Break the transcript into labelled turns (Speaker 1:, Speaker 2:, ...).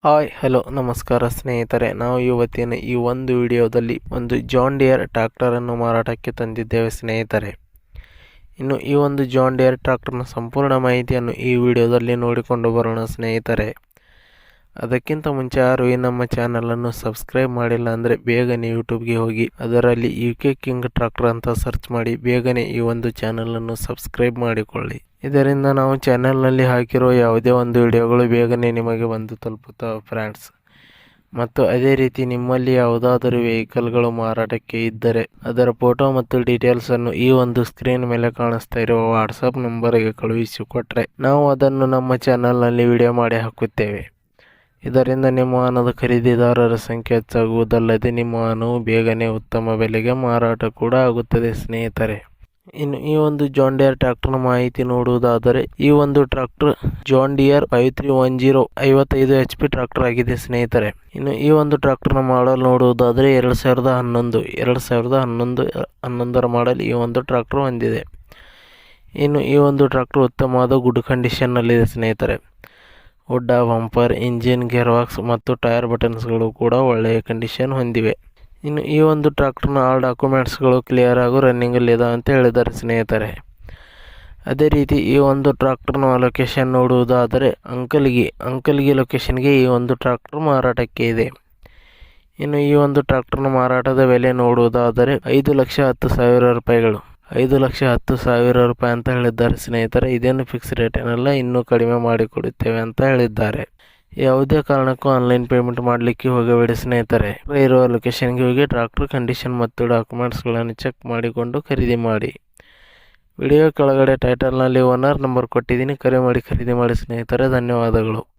Speaker 1: Hi hello ನಮಸ್ಕಾರ ಸ್ನೇಹಿತರೆ, ನಾವು ಇವತ್ತಿನ ಈ ಒಂದು ವಿಡಿಯೋದಲ್ಲಿ ಒಂದು ಜಾನ್ ಡಿಯರ್ ಟ್ರ್ಯಾಕ್ಟರನ್ನು ಮಾರಾಟಕ್ಕೆ ತಂದಿದ್ದೇವೆ ಸ್ನೇಹಿತರೆ. ಇನ್ನು ಈ ಒಂದು ಜಾನ್ ಡಿಯರ್ ಟ್ರ್ಯಾಕ್ಟರ್ನ ಸಂಪೂರ್ಣ ಮಾಹಿತಿಯನ್ನು ಈ ವಿಡಿಯೋದಲ್ಲಿ ನೋಡಿಕೊಂಡು ಬರೋಣ ಸ್ನೇಹಿತರೆ. ಅದಕ್ಕಿಂತ ಮುಂಚೆ ಯಾರು ಈ ನಮ್ಮ ಚಾನಲನ್ನು ಸಬ್ಸ್ಕ್ರೈಬ್ ಮಾಡಿಲ್ಲ ಅಂದರೆ ಬೇಗನೆ ಯೂಟ್ಯೂಬ್ಗೆ ಹೋಗಿ ಅದರಲ್ಲಿ UK ಕಿಂಗ್ ಟ್ರ್ಯಾಕ್ಟರ್ ಅಂತ ಸರ್ಚ್ ಮಾಡಿ ಬೇಗನೆ ಈ ಒಂದು ಚಾನಲನ್ನು ಸಬ್ಸ್ಕ್ರೈಬ್ ಮಾಡಿಕೊಳ್ಳಿ. ಇದರಿಂದ ನಾವು ಚಾನಲ್ನಲ್ಲಿ ಹಾಕಿರೋ ಯಾವುದೇ ಒಂದು ವಿಡಿಯೋಗಳು ಬೇಗನೆ ನಿಮಗೆ ಬಂದು ತಲುಪುತ್ತವೆ ಫ್ರೆಂಡ್ಸ್. ಮತ್ತು ಅದೇ ರೀತಿ ನಿಮ್ಮಲ್ಲಿ ಯಾವುದಾದರೂ ವೆಹಿಕಲ್ಗಳು ಮಾರಾಟಕ್ಕೆ ಇದ್ದರೆ ಅದರ ಫೋಟೋ ಮತ್ತು ಡೀಟೇಲ್ಸನ್ನು ಈ ಒಂದು ಸ್ಕ್ರೀನ್ ಮೇಲೆ ಕಾಣಿಸ್ತಾ ಇರುವ ವಾಟ್ಸಪ್ ನಂಬರ್ಗೆ ಕಳುಹಿಸಿಕೊಟ್ರೆ ನಾವು ಅದನ್ನು ನಮ್ಮ ಚಾನಲ್ನಲ್ಲಿ ವಿಡಿಯೋ ಮಾಡಿ ಹಾಕುತ್ತೇವೆ. ಇದರಿಂದ ನಿಮ್ಮ ವಾಹನದ ಖರೀದಿದಾರರ ಸಂಖ್ಯೆ ಹೆಚ್ಚಾಗುವುದಲ್ಲದೆ ನಿಮ್ಮ ವಾಹನವು ಬೇಗನೆ ಉತ್ತಮ ಬೆಲೆಗೆ ಮಾರಾಟ ಕೂಡ ಆಗುತ್ತದೆ ಸ್ನೇಹಿತರೆ. ಇನ್ನು ಈ ಒಂದು ಜಾನ್ ಡಿಯರ್ ಟ್ರ್ಯಾಕ್ಟರ್ನ ಮಾಹಿತಿ ನೋಡುವುದಾದರೆ, ಈ ಒಂದು tractor John Deere 5310 55 HP tractor ಆಗಿದೆ ಸ್ನೇಹಿತರೆ. ಇನ್ನು ಈ ಒಂದು ಟ್ರ್ಯಾಕ್ಟರ್ನ ಮಾಡಲ್ ನೋಡುವುದಾದರೆ 2011 ಮಾಡಲ್ ಈ ಒಂದು ಟ್ರ್ಯಾಕ್ಟರ್ ಹೊಂದಿದೆ. ಇನ್ನು ಈ ಒಂದು ಟ್ರ್ಯಾಕ್ಟರ್ ಉತ್ತಮವಾದ ಗುಡ್ ಕಂಡೀಷನ್ನಲ್ಲಿದೆ ಸ್ನೇಹಿತರೆ. ಹುಡ್ಡ, ಬಂಪರ್, ಇಂಜಿನ್, ಗೇರ್ ಬಾಕ್ಸ್ ಮತ್ತು ಟೈರ್ ಬಟನ್ಸ್ಗಳು ಕೂಡ ಒಳ್ಳೆಯ ಕಂಡೀಷನ್ ಹೊಂದಿವೆ. ಇನ್ನು ಈ ಒಂದು ಟ್ರ್ಯಾಕ್ಟರ್ನ ಆಲ್ ಡಾಕ್ಯುಮೆಂಟ್ಸ್ಗಳು ಕ್ಲಿಯರ್ ಹಾಗೂ ರನ್ನಿಂಗಲ್ಲಿದೆ ಅಂತ ಹೇಳಿದ್ದಾರೆ ಸ್ನೇಹಿತರೆ. ಅದೇ ರೀತಿ ಈ ಒಂದು ಟ್ರ್ಯಾಕ್ಟರ್ನ ಲೊಕೇಶನ್ ನೋಡುವುದಾದರೆ ಅಂಕಲ್ಗಿ ಲೊಕೇಶನ್ಗೆ ಈ ಒಂದು ಟ್ರ್ಯಾಕ್ಟರ್ ಮಾರಾಟಕ್ಕೆ ಇದೆ. ಇನ್ನು ಈ ಒಂದು ಟ್ರ್ಯಾಕ್ಟರ್ನ ಮಾರಾಟದ ಬೆಲೆ ನೋಡುವುದಾದರೆ 5,10,000 ರೂಪಾಯಿಗಳು, 5,10,000 ರೂಪಾಯಿ ಅಂತ ಹೇಳಿದ್ದಾರೆ ಸ್ನೇಹಿತರೆ. ಇದೇನು ಫಿಕ್ಸ್ ರೇಟ್ ಏನಲ್ಲ, ಇನ್ನೂ ಕಡಿಮೆ ಮಾಡಿಕೊಡುತ್ತೇವೆ ಅಂತ ಹೇಳಿದ್ದಾರೆ. ಯಾವುದೇ ಕಾರಣಕ್ಕೂ ಆನ್ಲೈನ್ ಪೇಮೆಂಟ್ ಮಾಡಲಿಕ್ಕೆ ಹೋಗಬೇಡಿ ಸ್ನೇಹಿತರೆ. ಇರುವ ಲೊಕೇಶನ್ಗೆ ಹೋಗಿ ಟ್ರ್ಯಾಕ್ಟರ್ ಕಂಡೀಷನ್ ಮತ್ತು ಡಾಕ್ಯುಮೆಂಟ್ಸ್ಗಳನ್ನು ಚೆಕ್ ಮಾಡಿಕೊಂಡು ಖರೀದಿ ಮಾಡಿ. ವಿಡಿಯೋ ಕೆಳಗಡೆ ಟೈಟಲ್ನಲ್ಲಿ ಓನರ್ ನಂಬರ್ ಕೊಟ್ಟಿದ್ದೀನಿ, ಕರೆ ಮಾಡಿ ಖರೀದಿ ಮಾಡಿ ಸ್ನೇಹಿತರೆ. ಧನ್ಯವಾದಗಳು.